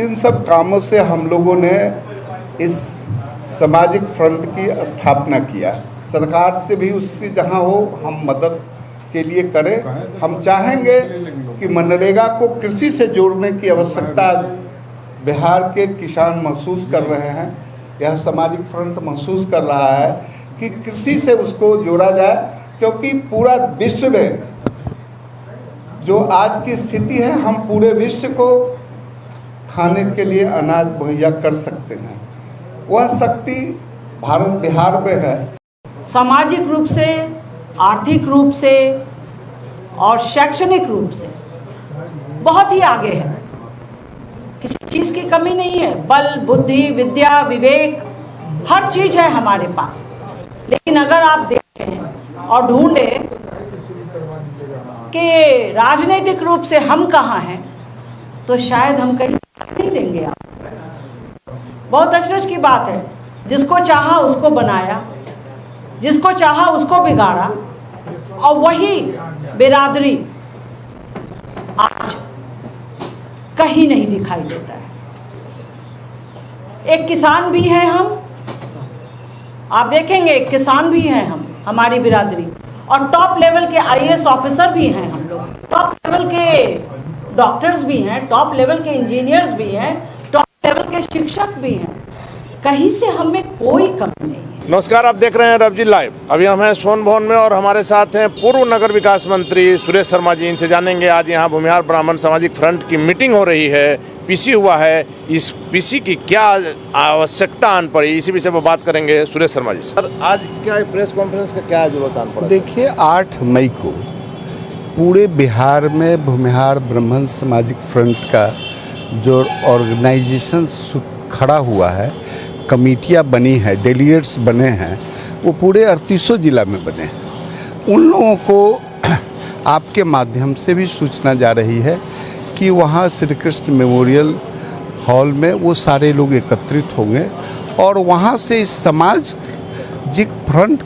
इन सब कामों से हम लोगों ने इस सामाजिक फ्रंट की स्थापना किया। सरकार से भी उससे जहां हो हम मदद के लिए करें। हम चाहेंगे कि मनरेगा को कृषि से जोड़ने की आवश्यकता बिहार के किसान महसूस कर रहे हैं। यह सामाजिक फ्रंट महसूस कर रहा है कि कृषि से उसको जोड़ा जाए, क्योंकि पूरा विश्व में जो आज की स्थिति है, हम पूरे विश्व को खाने के लिए अनाज मुहैया कर सकते हैं। वह शक्ति बिहार में है। सामाजिक रूप से, आर्थिक रूप से और शैक्षणिक रूप से बहुत ही आगे है। किसी चीज़ की कमी नहीं है। बल, बुद्धि, विद्या, विवेक, हर चीज़ है हमारे पास। लेकिन अगर आप देखें और ढूंढें कि राजनीतिक रूप से हम कहाँ हैं, तो शायद हम कहीं नहीं देंगे। आप बहुत अचरज की बात है। जिसको चाहा उसको बनाया, जिसको चाहा उसको बिगाड़ा, और वही बिरादरी आज कहीं नहीं दिखाई देता है। एक किसान भी हैं हम, आप देखेंगे एक किसान भी हैं हम, हमारी बिरादरी, और टॉप लेवल के आईएएस ऑफिसर भी हैं हम लोग, टॉप लेवल के डॉक्टर्स भी हैं, टॉप लेवल के इंजीनियर्स भी हैं, टॉप लेवल के शिक्षक भी हैं। कहीं से हमें कोई कमी नहीं है। नमस्कार, आप देख रहे हैं रवजी लाइव। अभी हम हैं सोन भवन में और हमारे साथ हैं पूर्व नगर विकास मंत्री सुरेश शर्मा जी। इनसे जानेंगे आज यहाँ भूमिहार ब्राह्मण सामाजिक फ्रंट की मीटिंग हो रही है, पीसी हुआ है, इस पीसी की क्या आवश्यकता आन पड़ी, इसी विषय पर बात करेंगे सुरेश शर्मा जी। सर, आज क्या प्रेस कॉन्फ्रेंस का क्या जरूरत आन पड़ा? देखिए, 8 मई को पूरे बिहार में भूमिहार ब्राह्मण सामाजिक फ्रंट का जो ऑर्गेनाइजेशन खड़ा हुआ है, कमेटियाँ बनी है, डेलीगेट्स बने हैं, वो पूरे 38 जिला में बने हैं। उन लोगों को आपके माध्यम से भी सूचना जा रही है कि वहाँ श्री कृष्ण मेमोरियल हॉल में वो सारे लोग एकत्रित होंगे और वहाँ से इस सामाजिक फ्रंट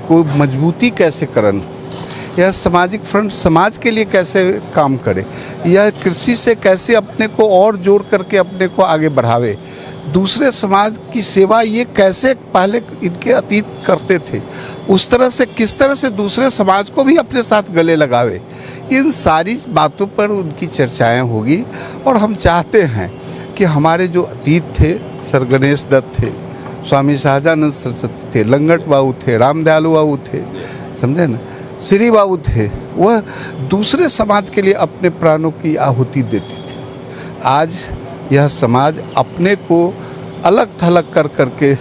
को मजबूती कैसे करन, यह सामाजिक फ्रंट समाज के लिए कैसे काम करे, यह कृषि से कैसे अपने को और जोड़ करके अपने को आगे बढ़ावे, दूसरे समाज की सेवा ये कैसे पहले इनके अतीत करते थे, उस तरह से किस तरह से दूसरे समाज को भी अपने साथ गले लगावे, इन सारी बातों पर उनकी चर्चाएं होगी। और हम चाहते हैं कि हमारे जो अतीत थे, सर गणेश दत्त थे, स्वामी शाहजानंद सरस्वती थे, लंगट बाबू थे, रामदयालु बाबू थे, समझे ना, श्री बाबू थे, वह दूसरे समाज के लिए अपने प्राणों की आहुति देते थे। आज यह समाज अपने को अलग थलग कर करके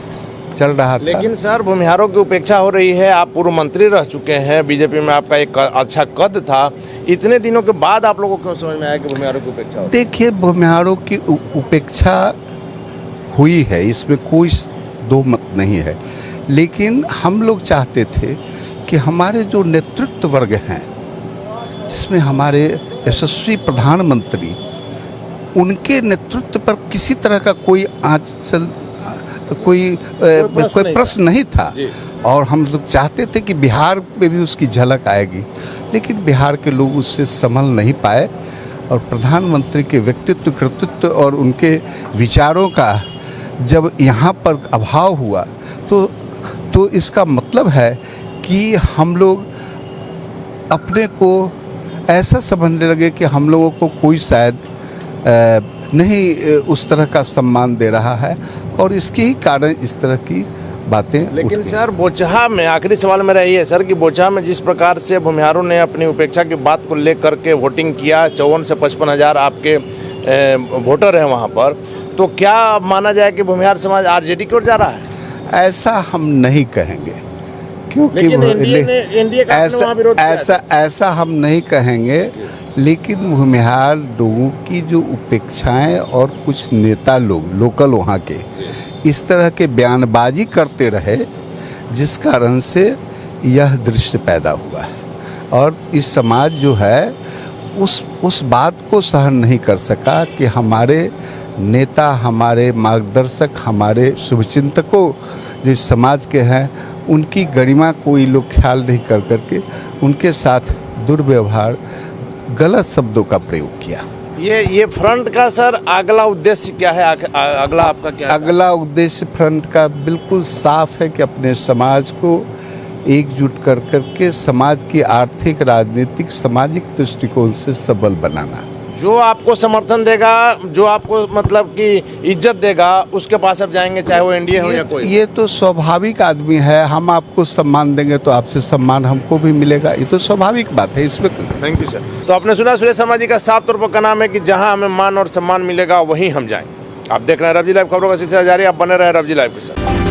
चल रहा था। लेकिन सर, भूमिहारों की उपेक्षा हो रही है। आप पूर्व मंत्री रह चुके हैं, बीजेपी में आपका एक अच्छा कद था। इतने दिनों के बाद आप लोगों को क्यों समझ में आया कि भूमिहारों की उपेक्षा हो? देखिए, भूमिहारों की उपेक्षा हुई है, इसमें कोई दो मत नहीं है। लेकिन हम लोग चाहते थे कि हमारे जो नेतृत्व वर्ग हैं, जिसमें हमारे यशस्वी प्रधानमंत्री, उनके नेतृत्व पर किसी तरह का कोई कोई प्रश्न नहीं था। और हम लोग चाहते थे कि बिहार में भी उसकी झलक आएगी, लेकिन बिहार के लोग उससे संभल नहीं पाए। और प्रधानमंत्री के व्यक्तित्व, कृतित्व और उनके विचारों का जब यहाँ पर अभाव हुआ तो इसका मतलब है कि हम लोग अपने को ऐसा समझने लगे कि हम लोगों को कोई शायद नहीं उस तरह का सम्मान दे रहा है, और इसके ही कारण इस तरह की बातें। लेकिन सर, बोचहा में आखिरी सवाल मेरा ये है सर कि बोचहा में जिस प्रकार से भूमिहारों ने अपनी उपेक्षा की बात को लेकर के वोटिंग किया, 54 से 55 हज़ार आपके वोटर हैं वहाँ पर, तो क्या माना जाए कि भूमिहार समाज आरजेडी की ओर जा रहा है? ऐसा हम नहीं कहेंगे, क्योंकि ऐसा हम नहीं कहेंगे। लेकिन भूमिहार लोगों की जो उपेक्षाएं और कुछ नेता लोग लोकल वहाँ के इस तरह के बयानबाजी करते रहे, जिस कारण से यह दृश्य पैदा हुआ है। और इस समाज जो है उस बात को सहन नहीं कर सका कि हमारे नेता, हमारे मार्गदर्शक, हमारे शुभचिंतकों जो समाज के हैं, उनकी गरिमा को ये लोग ख्याल नहीं कर करके उनके साथ दुर्व्यवहार, गलत शब्दों का प्रयोग किया। ये फ्रंट का सर अगला उद्देश्य क्या है? अगला आपका क्या है? अगला उद्देश्य फ्रंट का बिल्कुल साफ है कि अपने समाज को एकजुट कर करके समाज की आर्थिक, राजनीतिक, सामाजिक दृष्टिकोण से सबल बनाना। जो आपको समर्थन देगा, जो आपको मतलब कि इज्जत देगा, उसके पास आप जाएंगे, चाहे वो एनडीए हो या कोई। ये तो स्वाभाविक आदमी है। हम आपको सम्मान देंगे तो आपसे सम्मान हमको भी मिलेगा। ये तो स्वाभाविक बात है, इसमें थैंक यू सर। तो आपने सुना सुरेश शर्मा जी का साफ तौर पर कहना है कि जहां हमें मान और सम्मान मिलेगा वहीं हम जाएं। आप देख रहे हैं रवजी लाइव, खबरों का सिलसिला जारी। आप बने रहे रवजी लाइव के साथ।